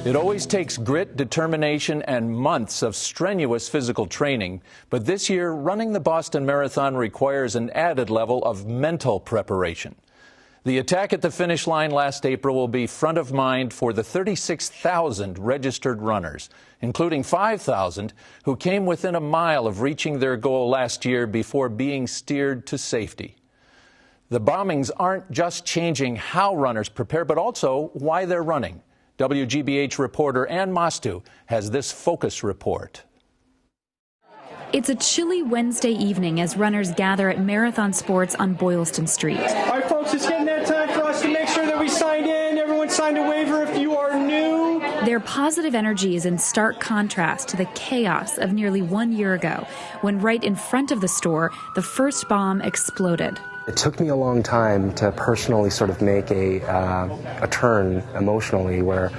It always takes grit, determination, and months of strenuous physical training. But this year, running the Boston Marathon requires an added level of mental preparation. The attack at the finish line last April will be front of mind for the 36,000 registered runners, including 5,000 who came within a mile of reaching their goal last year before being steered to safety. The bombings aren't just changing how runners prepare, but also why they're running. WGBH reporter Ann Mostu has this focus report. It's a chilly Wednesday evening as runners gather at Marathon Sports on Boylston Street. All right, folks, it's getting that time for us to make sure that we signed in. Everyone signed a waiver if you are new. Their positive energy is in stark contrast to the chaos of nearly 1 year ago, when right in front of the store, the first bomb exploded. It took me a long time to personally sort of make a turn emotionally where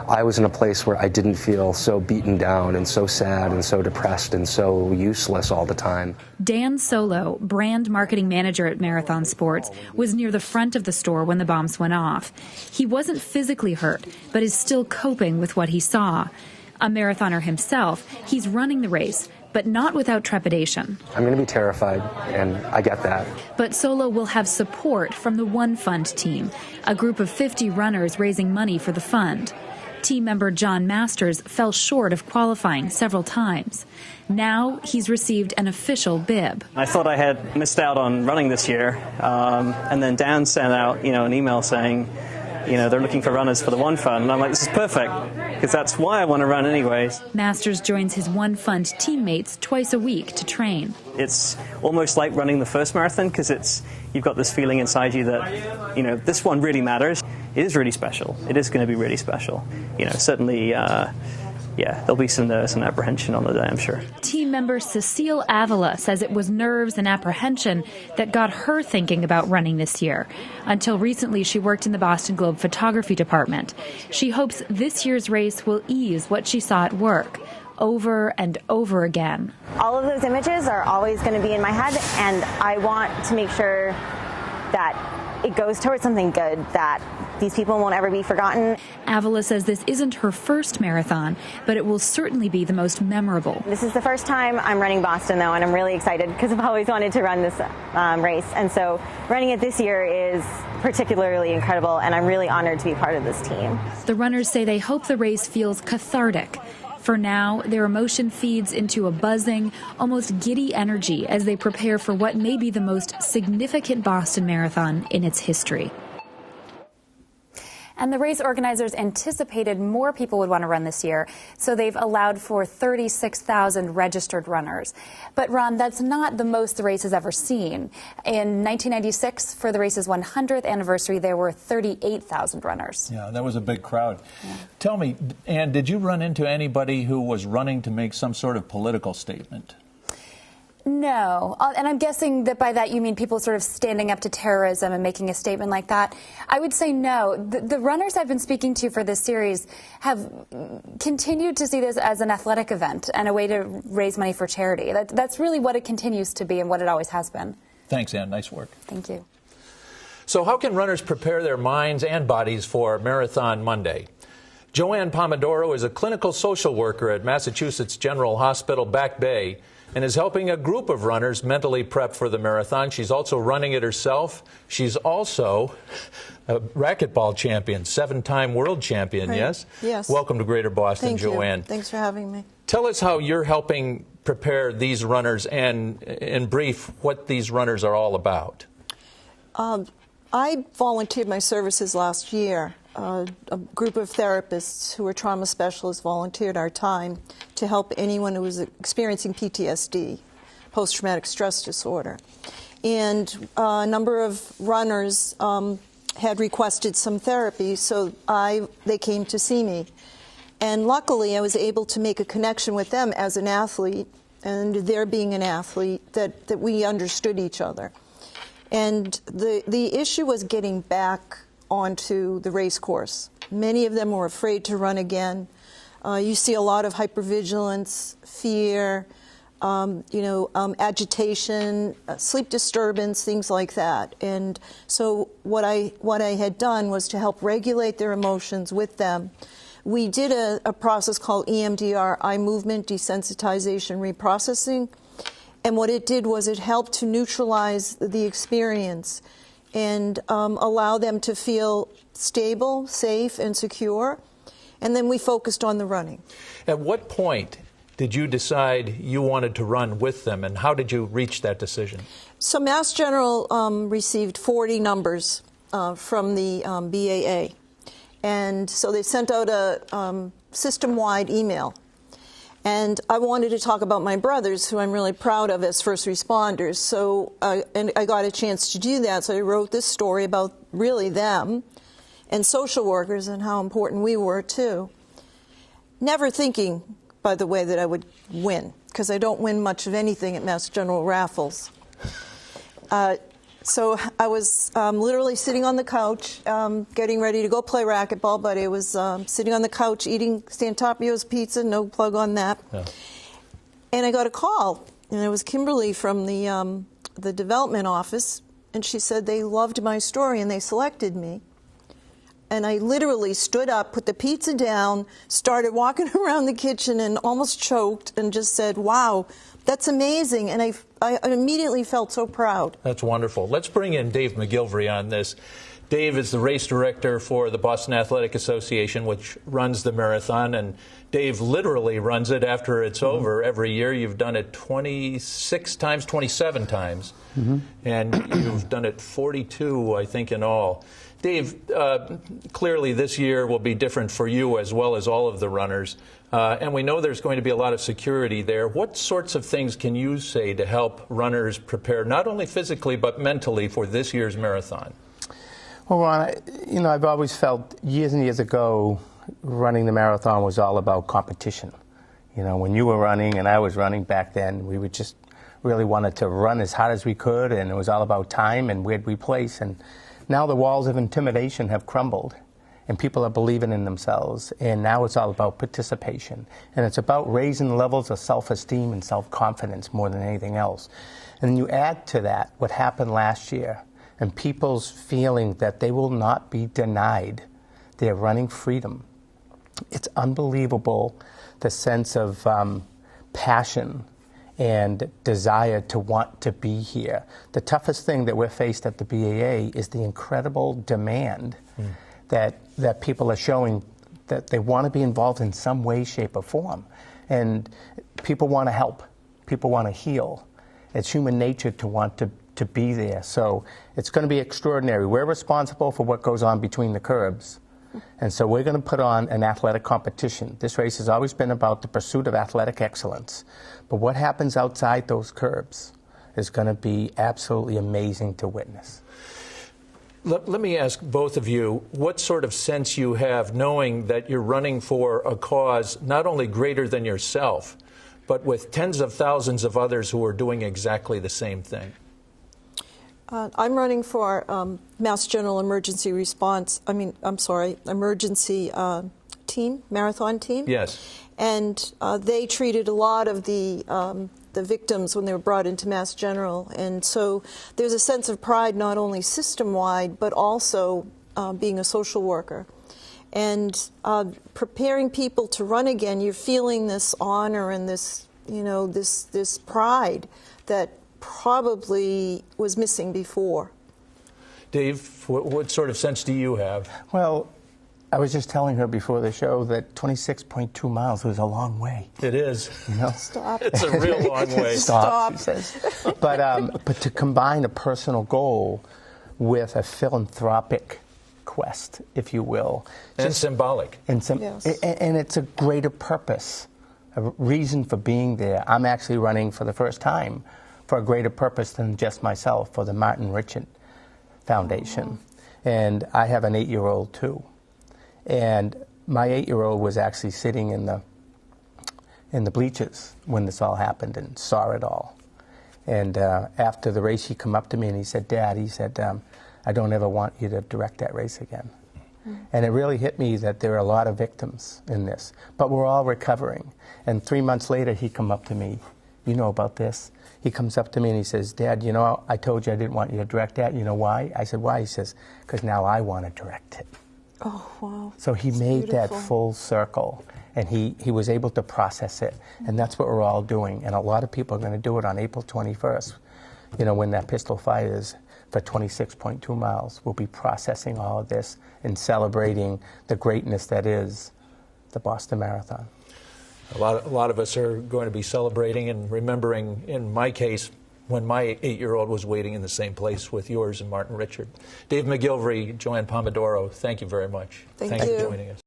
I was in a place where I didn't feel so beaten down and so sad and so depressed and so useless all the time. Dan Solo, brand marketing manager at Marathon Sports, was near the front of the store when the bombs went off. He wasn't physically hurt, but is still coping with what he saw. A marathoner himself, he's running the race, but not without trepidation. I'm going to be terrified, and I get that. But Solo will have support from the One Fund team, a group of 50 runners raising money for the fund. Team member John Masters fell short of qualifying several times. Now he's received an official bib. I thought I had missed out on running this year, and then Dan sent out, an email saying, they're looking for runners for the One Fund. And I'm like, this is perfect, because that's why I want to run anyways. Masters joins his One Fund teammates twice a week to train. It's almost like running the first marathon, because you've got this feeling inside you that, this one really matters. It is really special. It is going to be really special. Certainly, there'll be some nerves and apprehension on the day, I'm sure. Team member Cecile Avila says it was nerves and apprehension that got her thinking about running this year. Until recently, she worked in the Boston Globe photography department. She hopes this year's race will ease what she saw at work, over and over again. All of those images are always going to be in my head, and I want to make sure that it goes towards something good, that these people won't ever be forgotten. Avila says this isn't her first marathon, but it will certainly be the most memorable. This is the first time I'm running Boston, though, and I'm really excited because I've always wanted to run this race. And so running it this year is particularly incredible, and I'm really honored to be part of this team. The runners say they hope the race feels cathartic. For now, their emotion feeds into a buzzing, almost giddy energy as they prepare for what may be the most significant Boston Marathon in its history. And the race organizers anticipated more people would want to run this year, so they've allowed for 36,000 registered runners. But, Ron, that's not the most the race has ever seen. In 1996, for the race's 100th anniversary, there were 38,000 runners. Yeah, that was a big crowd. Yeah. Tell me, Ann, did you run into anybody who was running to make some sort of political statement? No, and I'm guessing that by that you mean people sort of standing up to terrorism and making a statement like that. I would say no. The runners I've been speaking to for this series have continued to see this as an athletic event and a way to raise money for charity. That's really what it continues to be and what it always has been. Thanks, Ann. Nice work. Thank you. So how can runners prepare their minds and bodies for Marathon Monday? Joanne Pomodoro is a clinical social worker at Massachusetts General Hospital, Back Bay, and is helping a group of runners mentally prep for the marathon. She's also running it herself. She's also a racquetball champion, 7-time world champion, right. Yes? Yes. Welcome to Greater Boston, Thank Joanne. You. Thanks for having me. Tell us how you're helping prepare these runners and, in brief, what these runners are all about. I volunteered my services last year. A group of therapists who are trauma specialists volunteered our time to help anyone who was experiencing PTSD, post-traumatic stress disorder. And a number of runners had requested some therapy, so they came to see me. And luckily, I was able to make a connection with them as an athlete, and their being an athlete, that we understood each other. And the issue was getting back onto the race course. Many of them were afraid to run again. You see a lot of hypervigilance, fear, agitation, sleep disturbance, things like that. And so what I had done was to help regulate their emotions with them, We did a process called EMDR, eye movement desensitization reprocessing, and what it did was it helped to neutralize the experience and allow them to feel stable, safe, and secure. And then we focused on the running. At what point did you decide you wanted to run with them, and how did you reach that decision? So Mass General received 40 numbers from the BAA. And so they sent out a system-wide email. And I wanted to talk about my brothers, who I'm really proud of as first responders. So and I got a chance to do that. So I wrote this story about really them and social workers and how important we were, too. Never thinking, by the way, that I would win, because I don't win much of anything at Mass General raffles. So I was literally sitting on the couch, getting ready to go play racquetball, but I was sitting on the couch eating Santapio's pizza, no plug on that. Yeah. And I got a call, and it was Kimberly from the development office, and she said they loved my story and they selected me. And I literally stood up, put the pizza down, started walking around the kitchen and almost choked and just said, wow, that's amazing. And I immediately felt so proud. That's wonderful. Let's bring in Dave McGilvery on this. Dave is the race director for the Boston Athletic Association, which runs the marathon. And Dave literally runs it after it's over every year. You've done it 26 times, 27 times. And you've done it 42, I think, in all. Dave, clearly this year will be different for you as well as all of the runners. And we know there's going to be a lot of security there. What sorts of things can you say to help runners prepare, not only physically but mentally, for this year's marathon? Well, Ron, I've always felt years and years ago running the marathon was all about competition. When you were running and I was running back then, we would just really wanted to run as hard as we could, and it was all about time and where'd we place. And now the walls of intimidation have crumbled, and people are believing in themselves. And now it's all about participation. And it's about raising levels of self-esteem and self-confidence more than anything else. And you add to that what happened last year, and people's feeling that they will not be denied their running freedom. It's unbelievable, the sense of passion and desire to want to be here. The toughest thing that we're faced at the BAA is the incredible demand that people are showing that they want to be involved in some way, shape, or form. And people want to help. People want to heal. It's human nature to want to be there. So it's going to be extraordinary. We're responsible for what goes on between the curbs. And so we're going to put on an athletic competition. This race has always been about the pursuit of athletic excellence. But what happens outside those curbs is going to be absolutely amazing to witness. Let me ask both of you what sort of sense you have knowing that you're running for a cause not only greater than yourself, but with tens of thousands of others who are doing exactly the same thing. I'm running for Mass General Emergency Response, emergency team, marathon team. Yes. And they treated a lot of the victims when they were brought into Mass General. And so there's a sense of pride not only system-wide, but also being a social worker. And preparing people to run again, you're feeling this honor and this, this pride that probably was missing before. Dave, what sort of sense do you have? Well, I was just telling her before the show that 26.2 miles was a long way. It is. Stop. It's a real long way. Stop, she says. But to combine a personal goal with a philanthropic quest, if you will. And symbolic. Yes. And it's a greater purpose, a reason for being there. I'm actually running for the first time for a greater purpose than just myself, for the Martin Richard Foundation. And I have an 8-year-old too. And my 8-year-old was actually sitting in the bleachers when this all happened and saw it all. And after the race, he come up to me and he said, "Dad," he said, "I don't ever want you to direct that race again." And it really hit me that there are a lot of victims in this, but we're all recovering. And 3 months later, he come up to me, "You know about this?" He comes up to me and he says, "Dad, I told you I didn't want you to direct that. You know why?" I said, "Why?" He says, "Because now I want to direct it." Oh, wow. So he It's made that beautiful. full circle, and he was able to process it, and that's what we're all doing. And a lot of people are going to do it on April 21st, you know, when that pistol fires for 26.2 miles. We'll be processing all of this and celebrating the greatness that is the Boston Marathon. A lot of us are going to be celebrating and remembering, in my case, when my 8-year-old was waiting in the same place with yours and Martin Richard. Dave McGilvery, Joanne Pomodoro, thank you very much. Thank you you. for joining us.